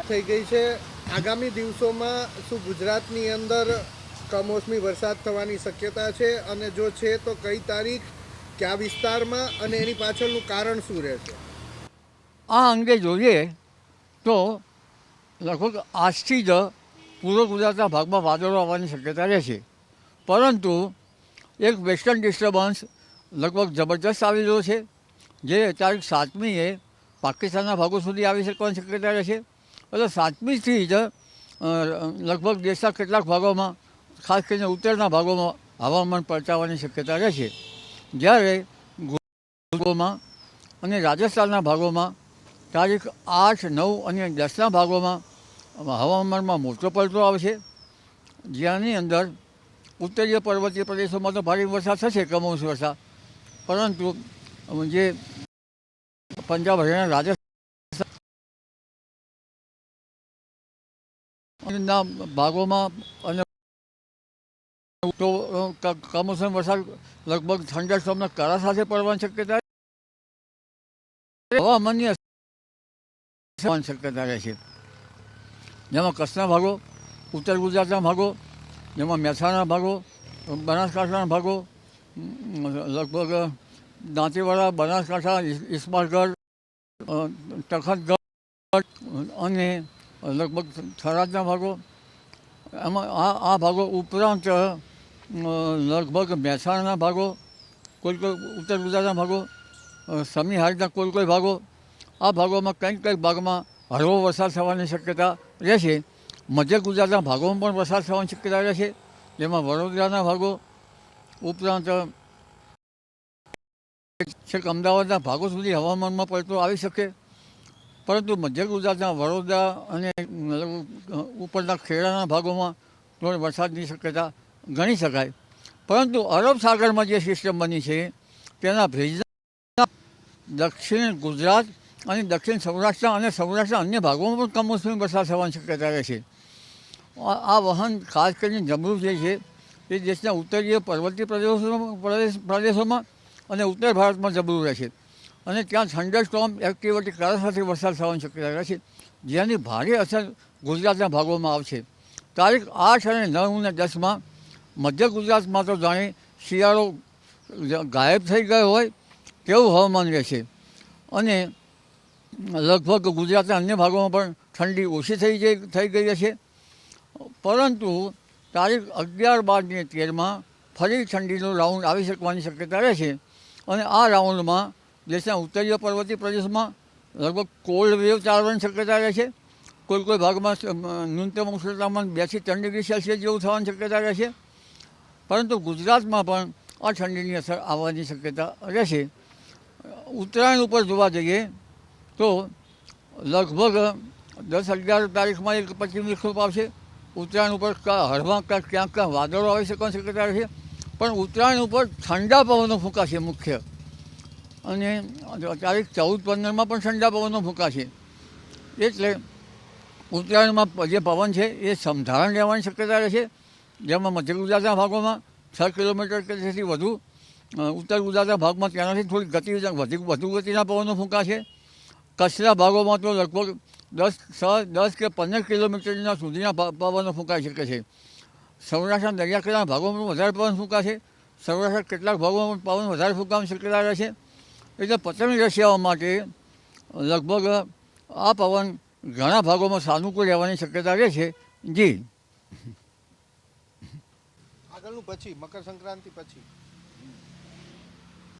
થઈ ગઈ છે। આગામી દિવસોમાં શું ગુજરાતની અંદર કમોસમી વરસાદ થવાની શક્યતા છે અને જો છે તો કઈ તારીખ, કયા વિસ્તારમાં અને એની પાછળનું કારણ શું રહેશે? આ અંગે જોઈએ તો લગભગ આજથી જ પૂર્વ ગુજરાતના ભાગમાં વાદળો આવવાની શક્યતા રહેશે, પરંતુ એક વેસ્ટર્ન ડિસ્ટર્બન્સ લગભગ જબરજસ્ત આવી રહ્યો છે, જે તારીખ 7મીએ પાકિસ્તાનના ભાગો સુધી આવી શકવાની શક્યતા રહેશે। એટલે 7મીથી જ લગભગ દેશના કેટલાક ભાગોમાં, ખાસ કરીને ઉત્તરના ભાગોમાં હવામાન પલટાવાની શક્યતા રહેશે, જ્યારે ગુજરાતમાં અને રાજસ્થાનના ભાગોમાં તારીખ 8, 9 અને 10ના ભાગોમાં હવામાનમાં મોટો પલટો આવશે, જેની અંદર ઉત્તરીય પર્વતીય પ્રદેશોમાં તો ભારે વરસાદ થશે, કમોસમી વરસાદ, પરંતુ જે પંજાબ, હરિયાણા, રાજસ્થાનના ભાગોમાં અને તો કમોસમી વરસાદ લગભગ થંડરસ્ટોર્મના કરા સાથે પડવાની શક્યતા, હવામાનની શક્યતા રહેશે, જેમાં કચ્છના ભાગો, ઉત્તર ગુજરાતના ભાગો, જેમાં મહેસાણાના ભાગો, બનાસકાંઠાના ભાગો, લગભગ દાંતીવાડા, બનાસકાંઠા, ઇસ્માલગઢ, તખતગઢ અને લગભગ થરાદના ભાગો, એમાં આ ભાગો ઉપરાંત લગભગ મહેસાણાના ભાગો, કોઈ ઉત્તર ગુજરાતના ભાગો, સમી હારીના કોઈ ભાગો, આ ભાગોમાં કંઈક ભાગમાં હળવો વરસાદ થવાની શક્યતા રહેશે। મધ્ય ગુજરાતના ભાગોમાં પણ વરસાદ થવાની શક્યતા રહેશે, જેમાં વડોદરાના ભાગો ઉપરાંત છેક અમદાવાદના ભાગો સુધી હવામાનમાં પલટો આવી શકે, પરંતુ મધ્ય ગુજરાતના વડોદરા અને ઉપરના ખેડાના ભાગોમાં થોડી વરસાદની શક્યતા ગણી શકાય। પરંતુ અરબ સાગરમાં જે સિસ્ટમ બની છે તેના ભેજના દક્ષિણ ગુજરાત અને દક્ષિણ સૌરાષ્ટ્ર અને સૌરાષ્ટ્રના અન્ય ભાગોમાં પણ કમોસમી વરસાદ થવાની શક્યતા રહેશે। આ વહન ખાસ કરીને જમરૂ જે છે એ દેશના ઉત્તરીય પર્વતીય પ્રદેશોમાં અને ઉત્તર ભારતમાં જમરૂ રહેશે, અને ત્યાં થંડરસ્ટોર્મ એક્ટિવિટી કરા સાથે વરસાદ થવાની શક્યતા રહેશે, જેની ભારે અસર ગુજરાતના ભાગોમાં આવશે। તારીખ 8 અને 9 અને 10માં મધ્ય ગુજરાતમાં તો જાણે શિયાળો ગાયબ થઈ ગયો હોય તેવું હવામાન રહેશે, અને લગભગ ગુજરાતના અન્ય ભાગોમાં પણ ઠંડી ઓછી થઈ ગઈ હશે, પરંતુ તારીખ 11, 12 અને 13માં ફરી ઠંડીનો રાઉન્ડ આવી શકવાની શક્યતા રહેશે, અને આ રાઉન્ડમાં દેશના ઉત્તરીય પર્વતીય પ્રદેશમાં લગભગ કોલ્ડ વેવ ચાલવાની શક્યતા રહેશે। કોઈ ભાગમાં ન્યૂનતમ ઉષ્ણતામાન 2 થી 3 ડિગ્રી સેલ્સિયસ જેવું થવાની શક્યતા રહેશે, પરંતુ ગુજરાતમાં પણ આ ઠંડીની અસર આવવાની શક્યતા રહેશે। ઉત્તરાયણ ઉપર જોવા જઈએ તો લગભગ 10-11 તારીખમાં એક પશ્ચિમ વિક્ષોભ આવશે, ઉત્તરાયણ ઉપર હળવા ક્યાંક વાદળો આવી શકવાની શક્યતા રહેશે, પણ ઉત્તરાયણ ઉપર ઠંડા પવનો ફૂંકાશે મુખ્ય, અને તારીખ 14-15માં પણ ઠંડા પવનો ફૂંકાશે, એટલે ઉત્તરાયણમાં જે પવન છે એ સમધારણ રહેવાની શક્યતા રહેશે, જેમાં મધ્ય ગુજરાતના ભાગોમાં 6 કિલોમીટર કે તેથી વધુ, ઉત્તર ગુજરાતના ભાગમાં તેનાથી થોડી વધુ ગતિના પવનો ફૂંકાશે, કચ્છના ભાગોમાં તો લગભગ 10 કે 15 કિલોમીટરના સુધીના પવનો ફૂંકાઈ શકે છે, સૌરાષ્ટ્રના દરિયાકિનારાના ભાગોમાં વધારે પવન ફૂંકાશે, સૌરાષ્ટ્રના કેટલાક ભાગોમાં પવન વધારે ફૂંકાવાની શક્યતા રહેશે, એટલે પતંગ રસિયાઓ માટે લગભગ આ પવન ઘણા ભાગોમાં સાનુકૂળ રહેવાની શક્યતા રહેશે। જી, આગળનું પછી મકર સંક્રાંતિ પછી